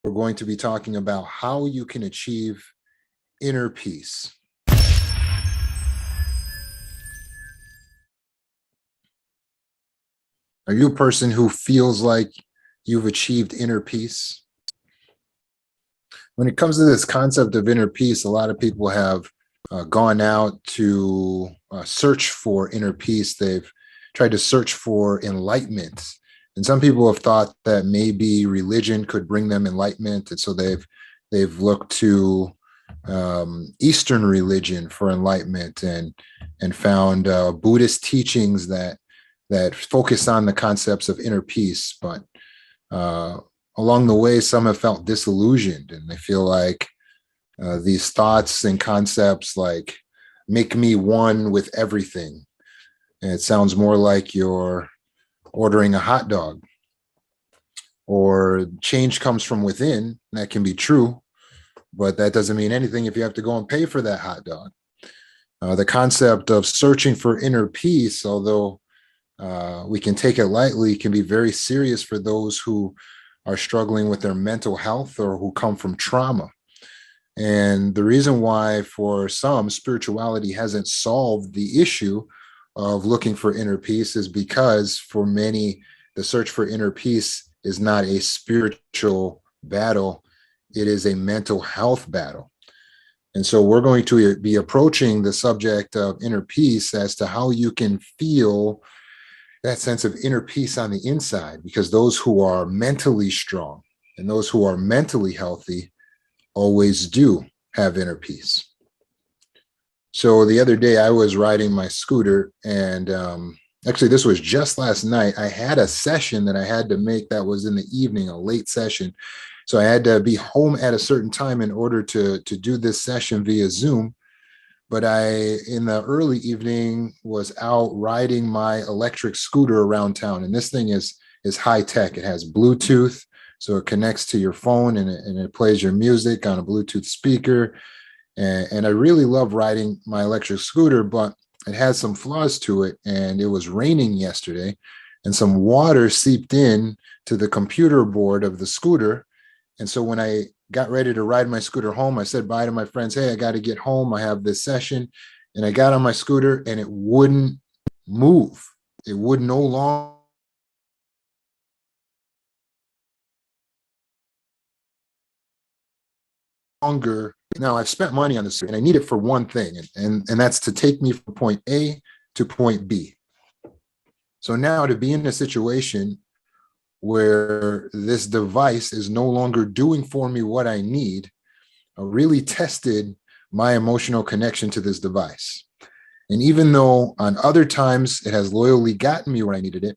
we're going to be talking about how you can achieve inner peace. Are you a person who feels like you've achieved inner peace? When it comes to this concept of inner peace, a lot of people have gone out to search for inner peace. They've tried to search for enlightenment. And some people have thought that maybe religion could bring them enlightenment. And so they've looked to Eastern religion for enlightenment and found Buddhist teachings that focus on the concepts of inner peace. But along the way, some have felt disillusioned, and they feel like these thoughts and concepts like make me one with everything. And it sounds more like you're ordering a hot dog, or change comes from within. That can be true, but that doesn't mean anything if you have to go and pay for that hot dog. The concept of searching for inner peace, although we can take it lightly, can be very serious for those who are struggling with their mental health or who come from trauma. And the reason why for some spirituality hasn't solved the issue of looking for inner peace is because for many, the search for inner peace is not a spiritual battle. It is a mental health battle. And so we're going to be approaching the subject of inner peace as to how you can feel that sense of inner peace on the inside, because those who are mentally strong and those who are mentally healthy always do have inner peace. So the other day I was riding my scooter, and actually this was just last night. I had a session that I had to make that was in the evening, a late session. So I had to be home at a certain time in order to do this session via Zoom. But I, in the early evening, was out riding my electric scooter around town. And this thing is high tech. It has Bluetooth, so it connects to your phone and it plays your music on a Bluetooth speaker. And I really love riding my electric scooter, but it has some flaws to it. And it was raining yesterday, and some water seeped in to the computer board of the scooter. And so when I got ready to ride my scooter home, I said bye to my friends. Hey, I got to get home. I have this session. And I got on my scooter and it wouldn't move. It would no longer. Now I've spent money on this and I need it for one thing. And that's to take me from point A to point B. So now to be in a situation where this device is no longer doing for me what I need, really tested my emotional connection to this device. And even though on other times it has loyally gotten me where I needed it,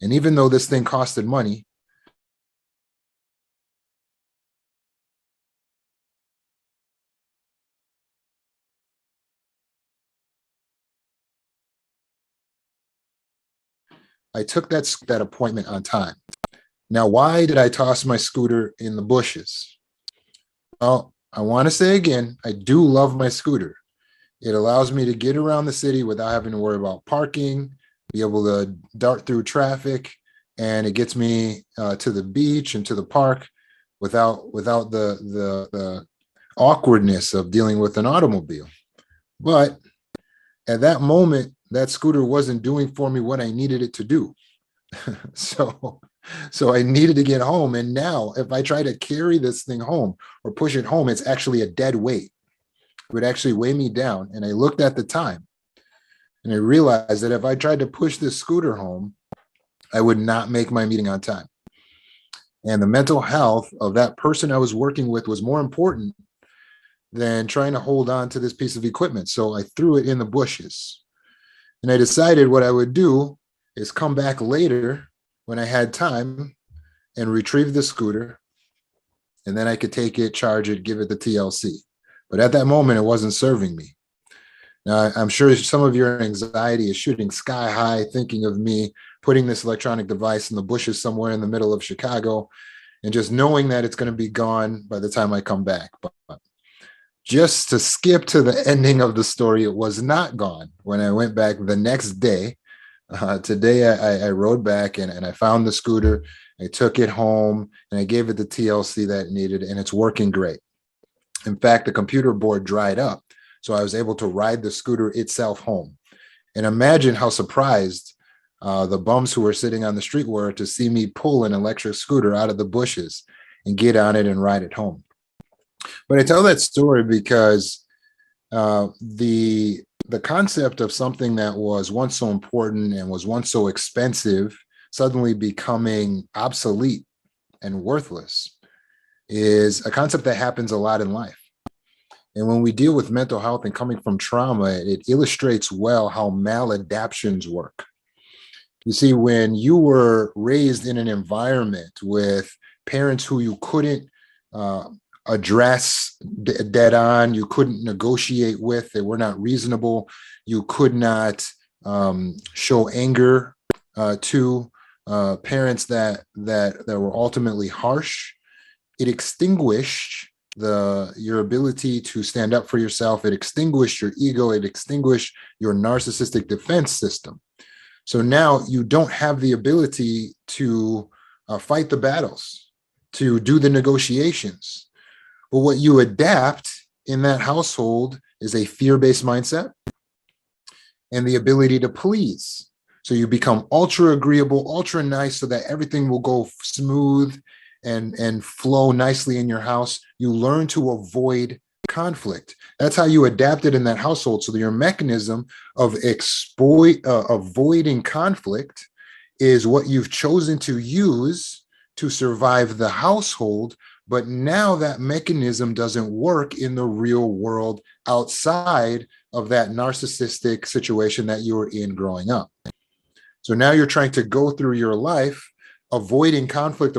and even though this thing costed money, I took that appointment on time. Now, why did I toss my scooter in the bushes? Well, I want to say again, I do love my scooter. It allows me to get around the city without having to worry about parking, be able to dart through traffic, and it gets me to the beach and to the park without the awkwardness of dealing with an automobile. But at that moment, that scooter wasn't doing for me what I needed it to do. So I needed to get home. And now if I try to carry this thing home or push it home, it's actually a dead weight. It would actually weigh me down. And I looked at the time and I realized that if I tried to push this scooter home, I would not make my meeting on time. And the mental health of that person I was working with was more important than trying to hold on to this piece of equipment. So I threw it in the bushes. And I decided what I would do is come back later when I had time and retrieve the scooter. And then I could take it, charge it, give it the TLC. But at that moment, it wasn't serving me. Now, I'm sure some of your anxiety is shooting sky high, thinking of me putting this electronic device in the bushes somewhere in the middle of Chicago and just knowing that it's going to be gone by the time I come back. But just to skip to the ending of the story, it was not gone when I went back the next day. Today, I rode back and I found the scooter I took it home and I gave it the TLC that it needed, and it's working great. In fact, the computer board dried up, so I was able to ride the scooter itself home. And imagine how surprised the bums who were sitting on the street were to see me pull an electric scooter out of the bushes and get on it and ride it home. But I tell that story because the concept of something that was once so important and was once so expensive suddenly becoming obsolete and worthless is a concept that happens a lot in life. And when we deal with mental health and coming from trauma, it illustrates well how maladaptions work. You see, when you were raised in an environment with parents who you couldn't address dead on, you couldn't negotiate with, they were not reasonable, you could not show anger to parents that were ultimately harsh, it extinguished your ability to stand up for yourself. It extinguished your ego. It extinguished your narcissistic defense system. So now you don't have the ability to fight the battles, to do the negotiations. But what you adapt in that household is a fear-based mindset and the ability to please. So you become ultra agreeable, ultra nice, so that everything will go smooth and flow nicely in your house. You learn to avoid conflict. That's how you adapted in that household. So your mechanism of avoiding conflict is what you've chosen to use to survive the household. But now that mechanism doesn't work in the real world outside of that narcissistic situation that you were in growing up. So now you're trying to go through your life avoiding conflict,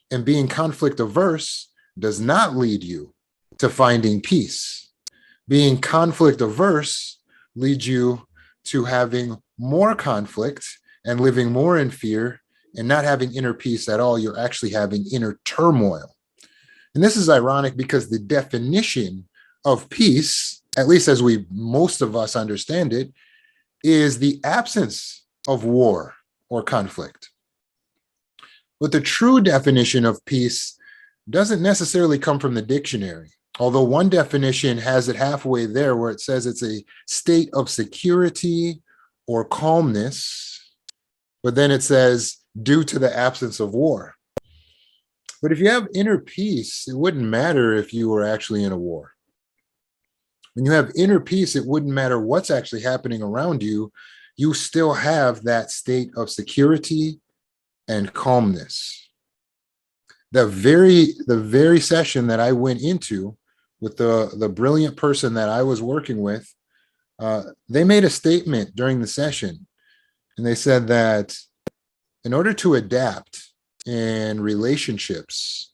and being conflict averse does not lead you to finding peace. Being conflict averse leads you to having more conflict and living more in fear and not having inner peace at all. You're actually having inner turmoil. And this is ironic because the definition of peace, at least as most of us understand it, is the absence of war or conflict. But the true definition of peace doesn't necessarily come from the dictionary, although one definition has it halfway there where it says it's a state of security or calmness, but then it says due to the absence of war. But if you have inner peace, it wouldn't matter if you were actually in a war. When you have inner peace, it wouldn't matter what's actually happening around you. You still have that state of security and calmness. The very session that I went into with the brilliant person that I was working with, they made a statement during the session, and they said that in order to adapt in relationships,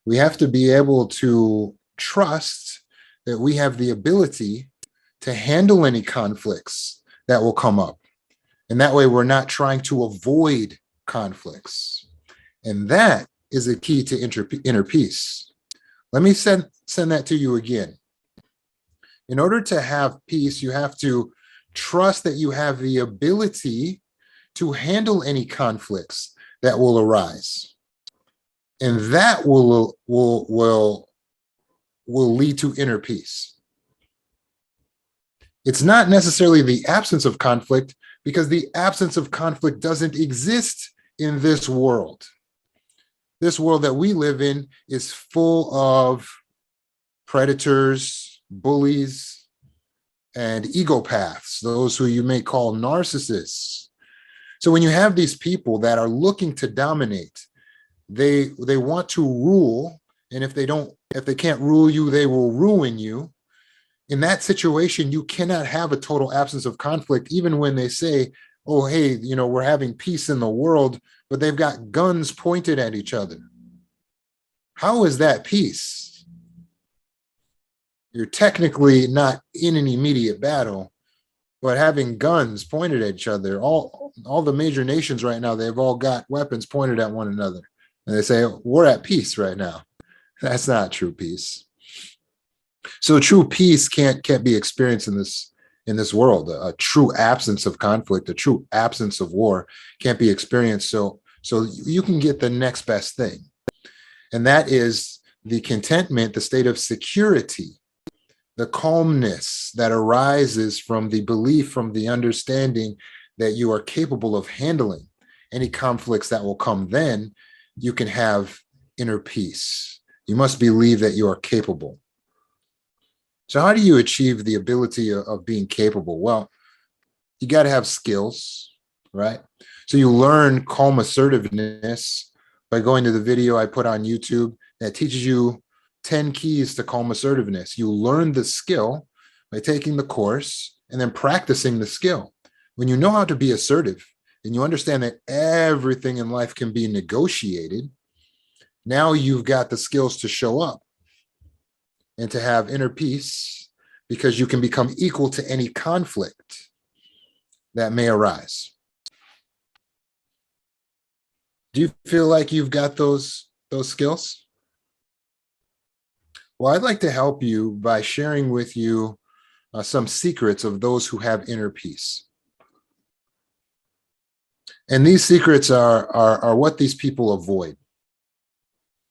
we have to be able to trust that we have the ability to handle any conflicts that will come up. And that way we're not trying to avoid conflicts. And that is a key to inner peace. Let me send that to you again. In order to have peace, you have to trust that you have the ability to handle any conflicts that will arise. And that will lead to inner peace. It's not necessarily the absence of conflict, because the absence of conflict doesn't exist in this world. This world that we live in is full of predators, bullies, and egopaths, those who you may call narcissists. So when you have these people that are looking to dominate, they want to rule, and if they can't rule you, they will ruin you. In that situation, you cannot have a total absence of conflict, even when they say, oh, hey, we're having peace in the world, but they've got guns pointed at each other. How is that peace? You're technically not in an immediate battle, but having guns pointed at each other, all the major nations right now, they've all got weapons pointed at one another. And they say, we're at peace right now. That's not true peace. So true peace can't be experienced in this world. A true absence of conflict, a true absence of war can't be experienced. So So you can get the next best thing. And that is the contentment, the state of security, the calmness that arises from the belief, from the understanding that you are capable of handling any conflicts that will come. Then you can have inner peace. You must believe that you are capable. So how do you achieve the ability of being capable? Well, you got to have skills, right? So you learn calm assertiveness by going to the video I put on YouTube that teaches you 10 keys to calm assertiveness. You learn the skill by taking the course and then practicing the skill. When you know how to be assertive and you understand that everything in life can be negotiated, now you've got the skills to show up and to have inner peace, because you can become equal to any conflict that may arise. Do you feel like you've got those skills? Well, I'd like to help you by sharing with you some secrets of those who have inner peace. And these secrets are what these people avoid.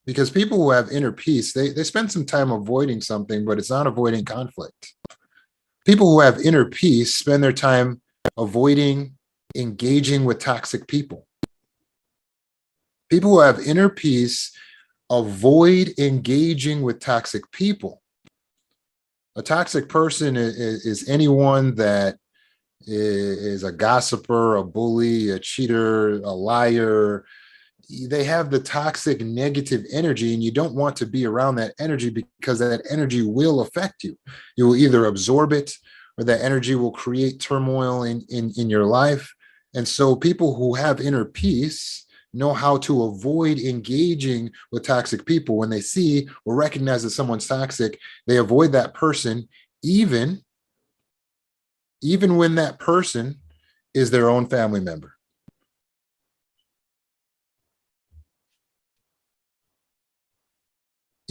Because people who have inner peace, they spend some time avoiding something, but it's not avoiding conflict. People who have inner peace spend their time avoiding engaging with toxic people. People who have inner peace avoid engaging with toxic people. A toxic person is anyone that is a gossiper, a bully, a cheater, a liar. They have the toxic negative energy, and you don't want to be around that energy, because that energy will affect you. You will either absorb it, or that energy will create turmoil in your life. And so people who have inner peace know how to avoid engaging with toxic people. When they see or recognize that someone's toxic, they avoid that person, even when that person is their own family member.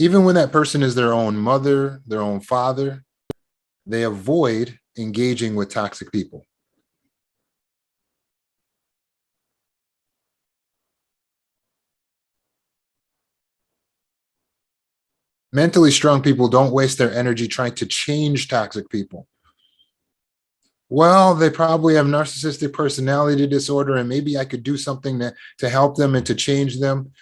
Even when that person is their own mother, their own father, they avoid engaging with toxic people. Mentally strong people don't waste their energy trying to change toxic people. Well, they probably have narcissistic personality disorder, and maybe I could do something to help them and to change them.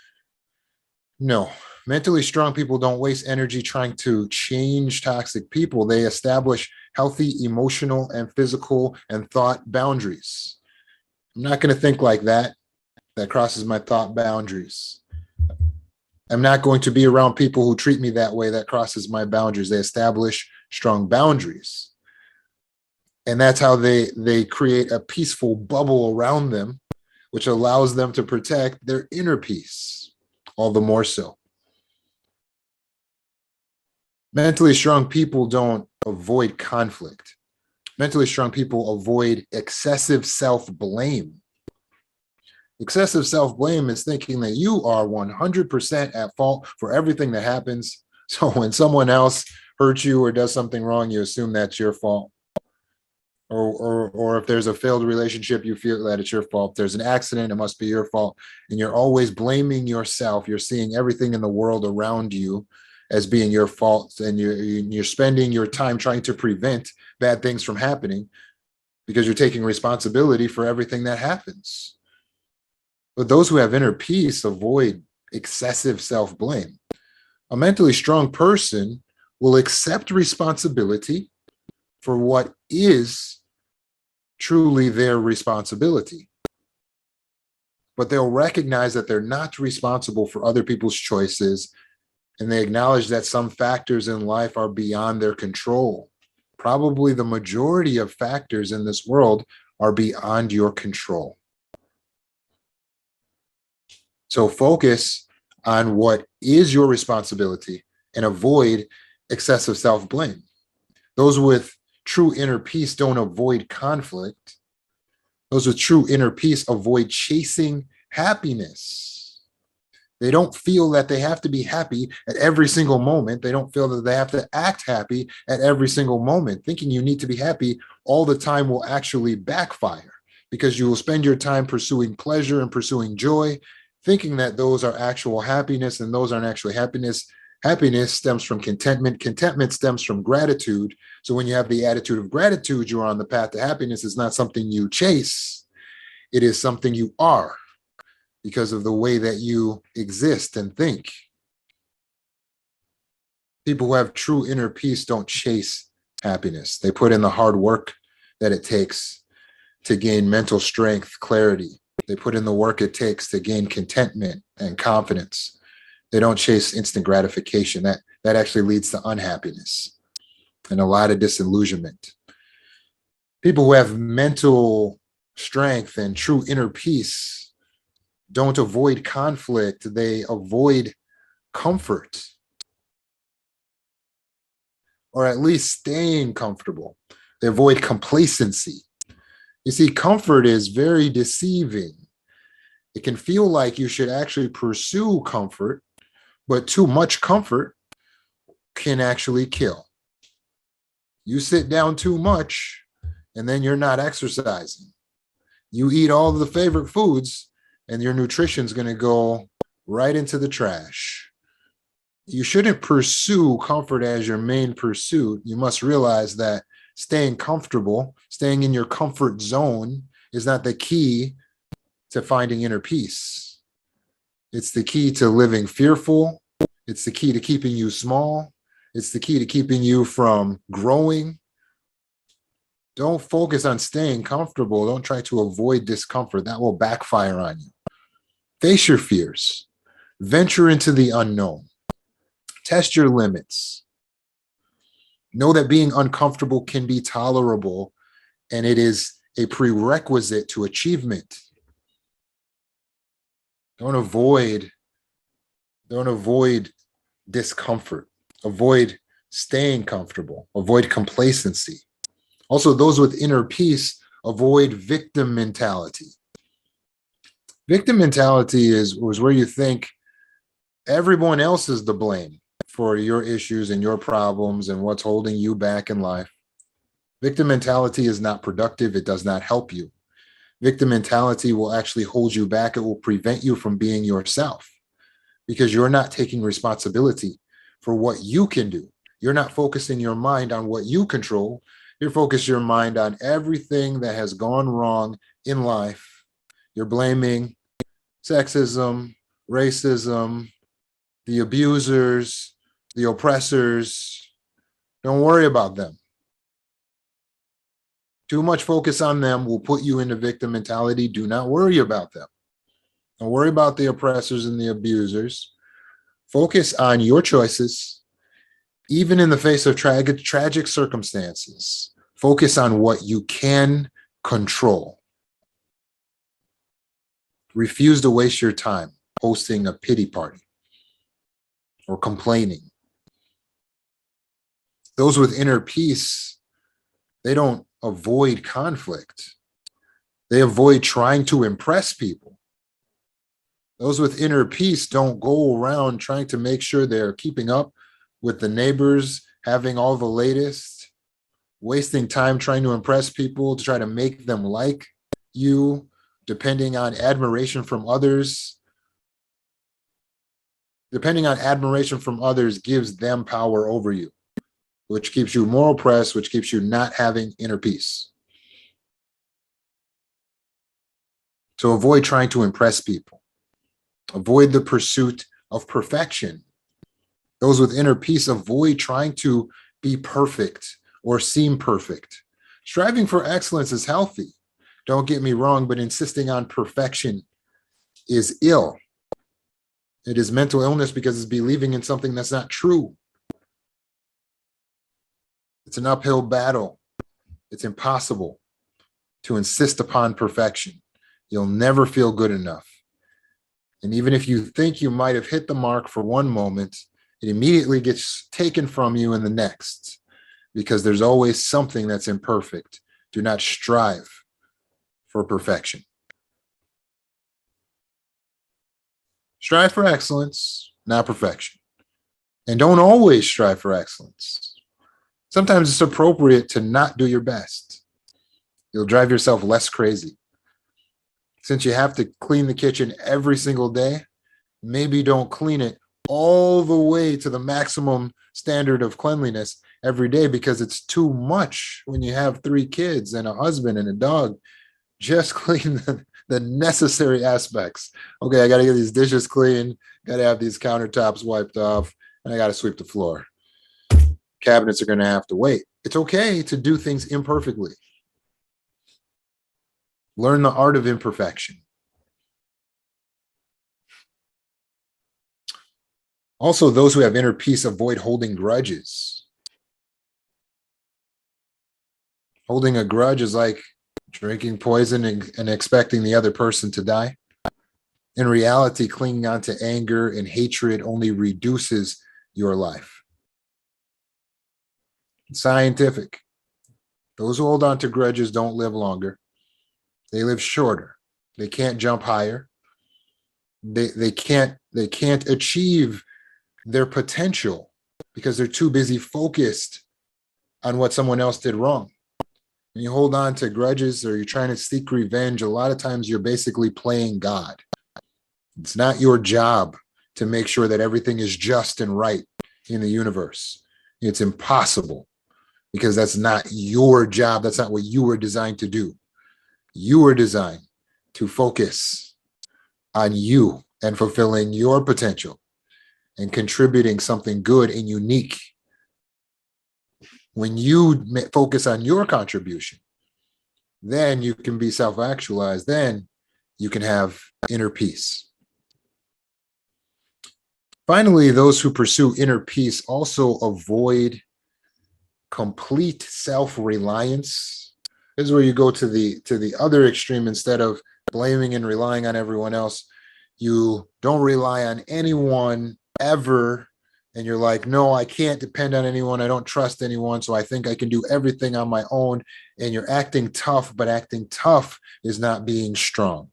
No, mentally strong people don't waste energy trying to change toxic people. They establish healthy emotional and physical and thought boundaries. I'm not going to think like that. That crosses my thought boundaries. I'm not going to be around people who treat me that way. That crosses my boundaries. They establish strong boundaries. And that's how they create a peaceful bubble around them, which allows them to protect their inner peace, all the more so. Mentally strong people don't avoid conflict. Mentally strong people avoid excessive self-blame. Excessive self-blame is thinking that you are 100% at fault for everything that happens. So when someone else hurts you or does something wrong, you assume that's your fault. Or if there's a failed relationship, you feel that it's your fault. If there's an accident, it must be your fault. And you're always blaming yourself. You're seeing everything in the world around you as being your fault. And you're spending your time trying to prevent bad things from happening, because you're taking responsibility for everything that happens. But those who have inner peace avoid excessive self-blame. A mentally strong person will accept responsibility for what is truly their responsibility. But they'll recognize that they're not responsible for other people's choices, and they acknowledge that some factors in life are beyond their control. Probably the majority of factors in this world are beyond your control. So focus on what is your responsibility and avoid excessive self-blame. Those with true inner peace don't avoid conflict. Those with true inner peace avoid chasing happiness. They don't feel that they have to be happy at every single moment. They don't feel that they have to act happy at every single moment. Thinking you need to be happy all the time will actually backfire. because you will spend your time pursuing pleasure and pursuing joy, thinking that those are actual happiness, and those aren't actually happiness. Happiness stems from contentment. Contentment stems from gratitude. So when you have the attitude of gratitude, you're on the path to happiness. It's not something you chase. It is something you are because of the way that you exist and think. People who have true inner peace don't chase happiness. They put in the hard work that it takes to gain mental strength, clarity. They put in the work it takes to gain contentment and confidence. They don't chase instant gratification. That actually leads to unhappiness and a lot of disillusionment. People who have mental strength and true inner peace don't avoid conflict. They avoid comfort, or at least staying comfortable. They avoid complacency. You see, comfort is very deceiving. It can feel like you should actually pursue comfort, but too much comfort can actually kill. You sit down too much, and then you're not exercising. You eat all of the favorite foods, and your nutrition's going to go right into the trash. You shouldn't pursue comfort as your main pursuit. You must realize that staying comfortable, staying in your comfort zone is not the key to finding inner peace. It's the key to living fearful. It's the key to keeping you small. It's the key to keeping you from growing. Don't focus on staying comfortable. Don't try to avoid discomfort. That will backfire on you. Face your fears. Venture into the unknown. Test your limits. Know that being uncomfortable can be tolerable, and it is a prerequisite to achievement. Don't avoid discomfort. Avoid staying comfortable. Avoid complacency. Also, those with inner peace avoid victim mentality. Victim mentality is where you think everyone else is to blame for your issues and your problems and what's holding you back in life. Victim mentality is not productive. It does not help you. Victim mentality will actually hold you back. It will prevent you from being yourself because you're not taking responsibility for what you can do. You're not focusing your mind on what you control. You're focusing your mind on everything that has gone wrong in life. You're blaming sexism, racism, the abusers, the oppressors. Don't worry about them. Too much focus on them will put you into victim mentality. Do not worry about them. Don't worry about the oppressors and the abusers. Focus on your choices, even in the face of tragic circumstances. Focus on what you can control. Refuse to waste your time hosting a pity party or complaining. Those with inner peace, they don't avoid conflict. They avoid trying to impress people. Those with inner peace don't go around trying to make sure they're keeping up with the neighbors, having all the latest, wasting time trying to impress people to try to make them like you, depending on admiration from others. Depending on admiration from others gives them power over you, which keeps you more oppressed, which keeps you not having inner peace. So avoid trying to impress people. Avoid the pursuit of perfection. Those with inner peace avoid trying to be perfect or seem perfect. Striving for excellence is healthy. Don't get me wrong, but insisting on perfection is ill. It is mental illness because it's believing in something that's not true. It's an uphill battle. It's impossible to insist upon perfection. You'll never feel good enough. And even if you think you might have hit the mark for one moment, it immediately gets taken from you in the next, because there's always something that's imperfect. Do not strive for perfection. Strive for excellence, not perfection. And don't always strive for excellence. Sometimes it's appropriate to not do your best. You'll drive yourself less crazy. since you have to clean the kitchen every single day, maybe don't clean it all the way to the maximum standard of cleanliness every day, because it's too much when you have 3 kids and a husband and a dog. Just clean the necessary aspects. Okay, I got to get these dishes clean, got to have these countertops wiped off, and I got to sweep the floor. Cabinets are going to have to wait. It's okay to do things imperfectly. Learn the art of imperfection. Also, those who have inner peace avoid holding grudges. Holding a grudge is like drinking poison and expecting the other person to die. In reality, clinging on to anger and hatred only reduces your life. It's scientific. Those who hold on to grudges don't live longer. They live shorter. They can't jump higher. They can't achieve their potential because they're too busy focused on what someone else did wrong. When you hold on to grudges or you're trying to seek revenge, a lot of times you're basically playing God. It's not your job to make sure that everything is just and right in the universe. It's impossible because that's not your job. That's not what you were designed to do. You were designed to focus on you and fulfilling your potential and contributing something good and unique. When you focus on your contribution, then you can be self-actualized. Then you can have inner peace. Finally, those who pursue inner peace also avoid complete self-reliance. This is where you go to the other extreme. Instead of blaming and relying on everyone else, you don't rely on anyone ever. And you're like, no, I can't depend on anyone. I don't trust anyone. So I think I can do everything on my own. And you're acting tough, but acting tough is not being strong.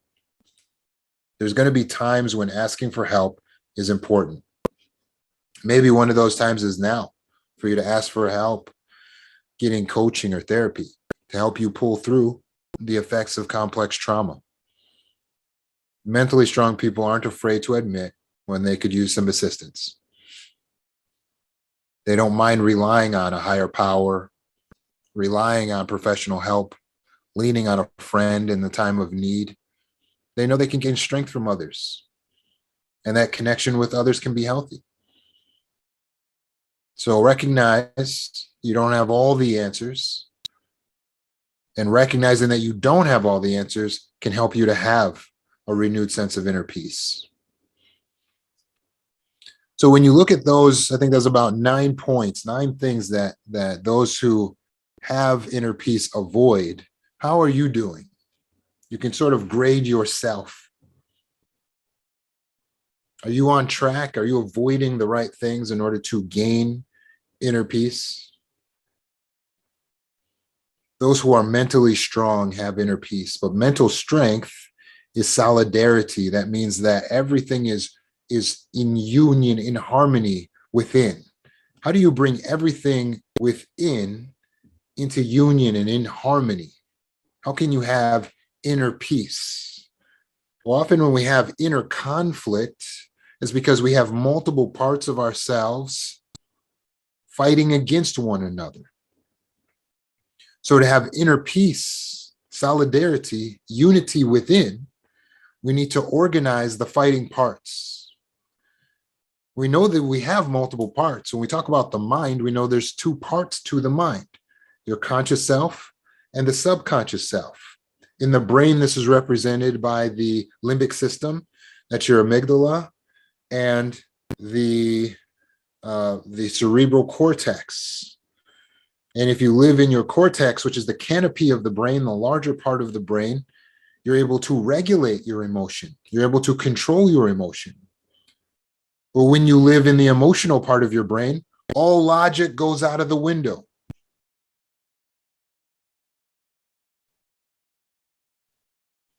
There's going to be times when asking for help is important. Maybe one of those times is now for you to ask for help, getting coaching or therapy to help you pull through the effects of complex trauma. Mentally strong people aren't afraid to admit when they could use some assistance. They don't mind relying on a higher power, relying on professional help, leaning on a friend in the time of need. They know they can gain strength from others, and that connection with others can be healthy. So recognize you don't have all the answers, and recognizing that you don't have all the answers can help you to have a renewed sense of inner peace. So when you look at those, I think there's about 9 points, 9 things that those who have inner peace avoid. How are you doing? You can sort of grade yourself. Are you on track? Are you avoiding the right things in order to gain inner peace? Those who are mentally strong have inner peace, but mental strength is solidarity. That means that everything is in union, in harmony within. How do you bring everything within into union and in harmony? How can you have inner peace? Well, often when we have inner conflict, it's because we have multiple parts of ourselves fighting against one another. So to have inner peace, solidarity, unity within, we need to organize the fighting parts. We know that we have multiple parts. When we talk about the mind, we know there's 2 parts to the mind, your conscious self and the subconscious self. In the brain, this is represented by the limbic system, that's your amygdala, and the cerebral cortex. And if you live in your cortex, which is the canopy of the brain, the larger part of the brain, you're able to regulate your emotion. You're able to control your emotion. But when you live in the emotional part of your brain, all logic goes out of the window.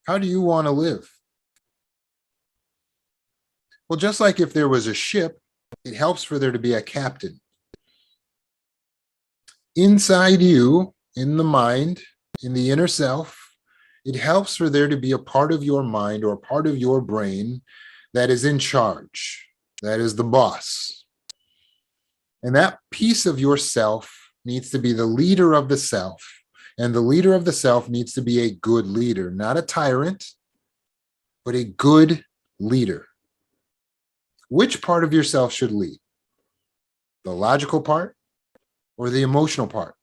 How do you want to live? Well, just like if there was a ship, it helps for there to be a captain. Inside you, in the mind, in the inner self, It helps for there to be a part of your mind or a part of your brain that is in charge, that is the boss. And that piece of yourself needs to be the leader of the self. And the leader of the self needs to be a good leader, not a tyrant, but a good leader. Which part of yourself should lead? The logical part or the emotional part?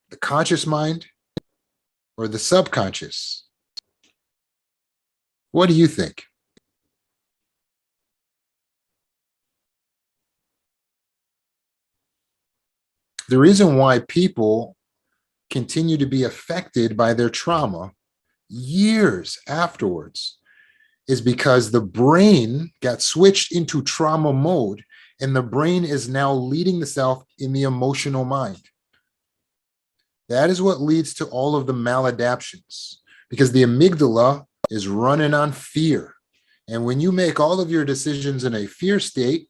The conscious mind or the subconscious? What do you think? The reason why people continue to be affected by their trauma years afterwards is because the brain got switched into trauma mode, and the brain is now leading the self in the emotional mind. That is what leads to all of the maladaptions, because the amygdala is running on fear. And when you make all of your decisions in a fear state,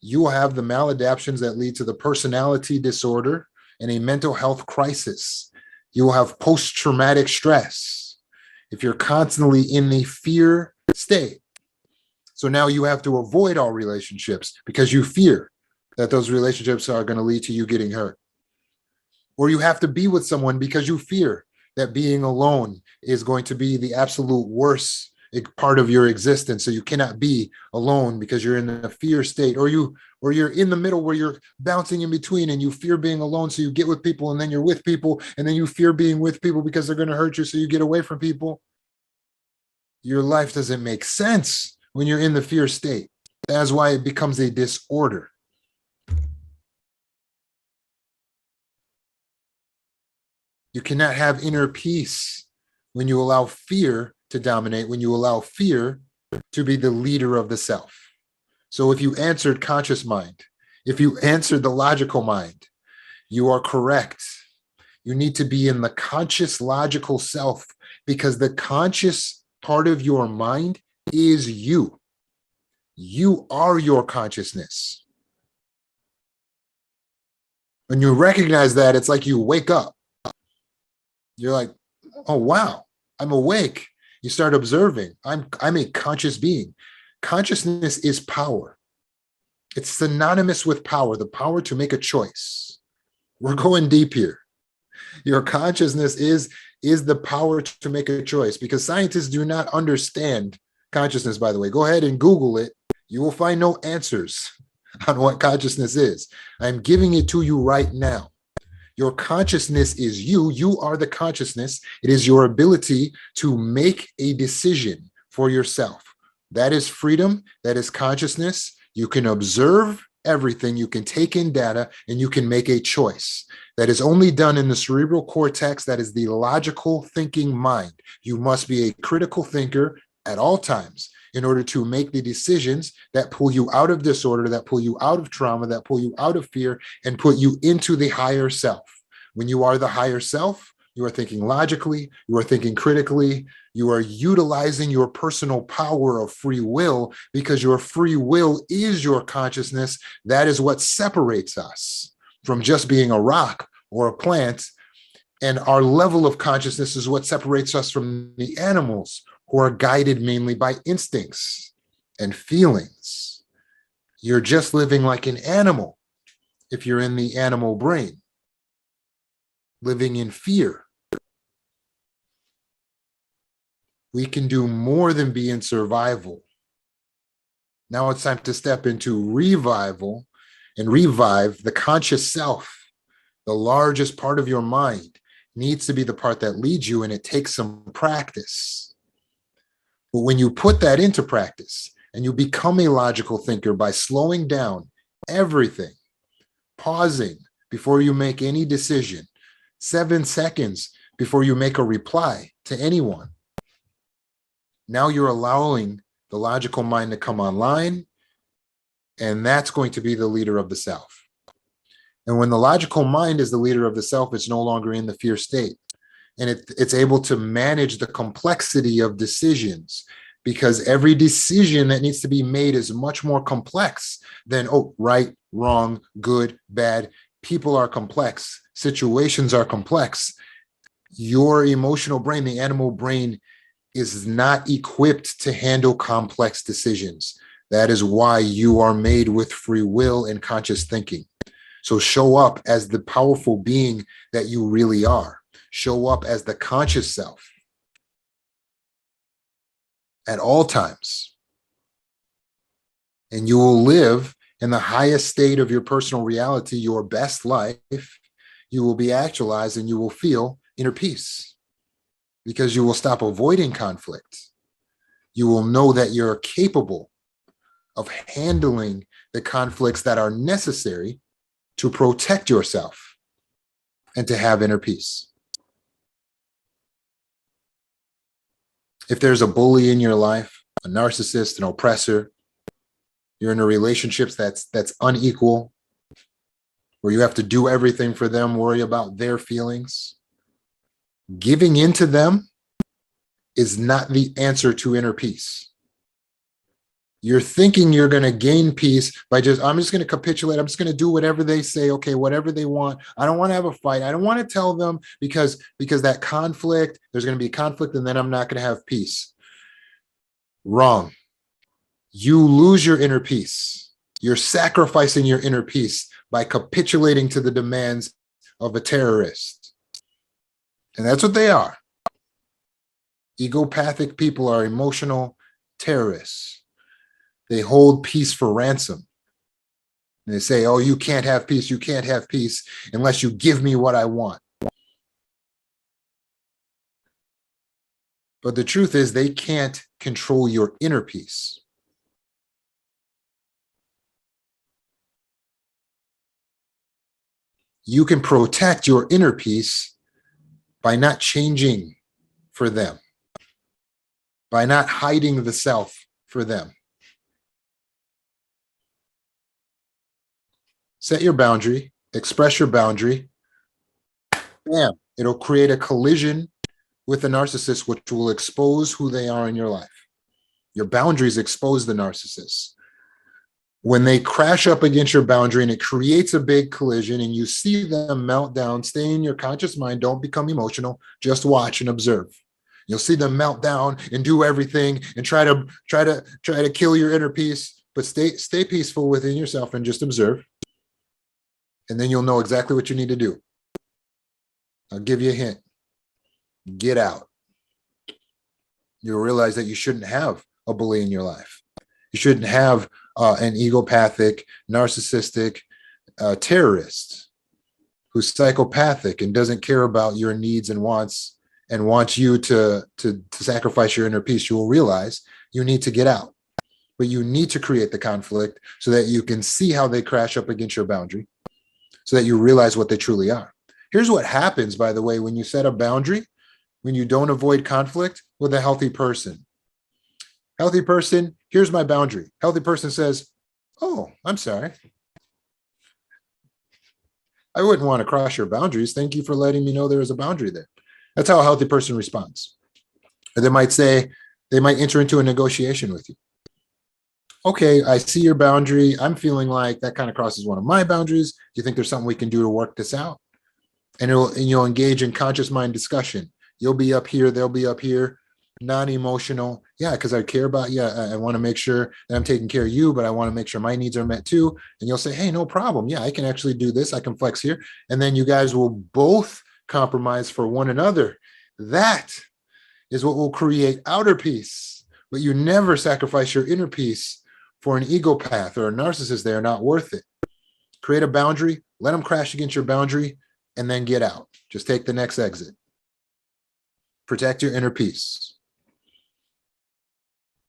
you will have the maladaptions that lead to the personality disorder and a mental health crisis. You will have post-traumatic stress if you're constantly in the fear state. So now you have to avoid all relationships because you fear that those relationships are going to lead to you getting hurt. Or you have to be with someone because you fear that being alone is going to be the absolute worst part of your existence. So you cannot be alone because you're in a fear state, or you're in the middle where you're bouncing in between and you fear being alone. So you get with people and then you're with people and then you fear being with people because they're going to hurt you. So you get away from people. Your life doesn't make sense when you're in the fear state. That's why it becomes a disorder. You cannot have inner peace when you allow fear to dominate, when you allow fear to be the leader of the self. So if you answered conscious mind, if you answered the logical mind, you are correct. You need to be in the conscious logical self, because the conscious part of your mind is you. You are your consciousness. When you recognize that, it's like you wake up. You're like, oh, wow, I'm awake. You start observing. I'm a conscious being. Consciousness is power. It's synonymous with power, the power to make a choice. We're going deep here. Your consciousness is the power to make a choice, because scientists do not understand consciousness, by the way. Go ahead and Google it. You will find no answers on what consciousness is. I'm giving it to you right now. Your consciousness is you. You are the consciousness. It is your ability to make a decision for yourself. That is freedom. That is consciousness. You can observe everything. You can take in data and you can make a choice. That is only done in the cerebral cortex. That is the logical thinking mind. You must be a critical thinker at all times in order to make the decisions that pull you out of disorder, that pull you out of trauma, that pull you out of fear, and put you into the higher self. When you are the higher self, you are thinking logically, you are thinking critically, you are utilizing your personal power of free will, because your free will is your consciousness. That is what separates us from just being a rock or a plant. And our level of consciousness is what separates us from the animals, who are guided mainly by instincts and feelings. You're just living like an animal if you're in the animal brain, living in fear. We can do more than be in survival. Now it's time to step into revival and revive the conscious self. The largest part of your mind needs to be the part that leads you, and it takes some practice. But when you put that into practice and you become a logical thinker by slowing down everything, pausing before you make any decision, 7 seconds before you make a reply to anyone, now you're allowing the logical mind to come online, and that's going to be the leader of the self. And when the logical mind is the leader of the self, it's no longer in the fear state. And it's able to manage the complexity of decisions, because every decision that needs to be made is much more complex than, oh, right, wrong, good, bad. People are complex. Situations are complex. Your emotional brain, the animal brain, is not equipped to handle complex decisions. That is why you are made with free will and conscious thinking. So show up as the powerful being that you really are. Show up as the conscious self at all times. And you will live in the highest state of your personal reality, your best life. You will be actualized and you will feel inner peace because you will stop avoiding conflict. You will know that you're capable of handling the conflicts that are necessary to protect yourself and to have inner peace. If there's a bully in your life, a narcissist, an oppressor, you're in a relationships that's unequal, where you have to do everything for them, worry about their feelings, giving in to them is not the answer to inner peace. You're thinking you're going to gain peace by I'm just going to capitulate. I'm just going to do whatever they say. Okay, whatever they want. I don't want to have a fight. I don't want to tell them because that conflict, there's going to be conflict and then I'm not going to have peace. Wrong. You lose your inner peace. You're sacrificing your inner peace by capitulating to the demands of a terrorist. And that's what they are. Egopathic people are emotional terrorists. They hold peace for ransom. And they say, oh, you can't have peace. You can't have peace unless you give me what I want. But the truth is they can't control your inner peace. You can protect your inner peace by not changing for them, by not hiding the self for them. Set your boundary, express your boundary. Bam, it'll create a collision with the narcissist, which will expose who they are in your life. Your boundaries expose the narcissist. When they crash up against your boundary and it creates a big collision and you see them melt down, stay in your conscious mind, don't become emotional, just watch and observe. You'll see them melt down and do everything and try to kill your inner peace, but stay peaceful within yourself and just observe. And then you'll know exactly what you need to do. I'll give you a hint. Get out. You'll realize that you shouldn't have a bully in your life. You shouldn't have an egopathic, narcissistic terrorist who's psychopathic and doesn't care about your needs and wants and wants you to sacrifice your inner peace. You will realize you need to get out. But you need to create the conflict so that you can see how they crash up against your boundary, so that you realize what they truly are. Here's what happens, by the way, when you set a boundary, when you don't avoid conflict with a healthy person. Healthy person, here's my boundary. Healthy person says, oh, I'm sorry. I wouldn't want to cross your boundaries. Thank you for letting me know there is a boundary there. That's how a healthy person responds. Or they might enter into a negotiation with you. Okay, I see your boundary. I'm feeling like that kind of crosses one of my boundaries. Do you think there's something we can do to work this out? And you'll engage in conscious mind discussion. You'll be up here, they'll be up here, non-emotional. Yeah, because I care about you. I want to make sure that I'm taking care of you, but I want to make sure my needs are met too. And you'll say, hey, no problem. Yeah, I can actually do this. I can flex here. And then you guys will both compromise for one another. That is what will create outer peace. But you never sacrifice your inner peace for an egopath or a narcissist. They are not worth it. Create a boundary, let them crash against your boundary, and then get out. Just take the next exit. Protect your inner peace.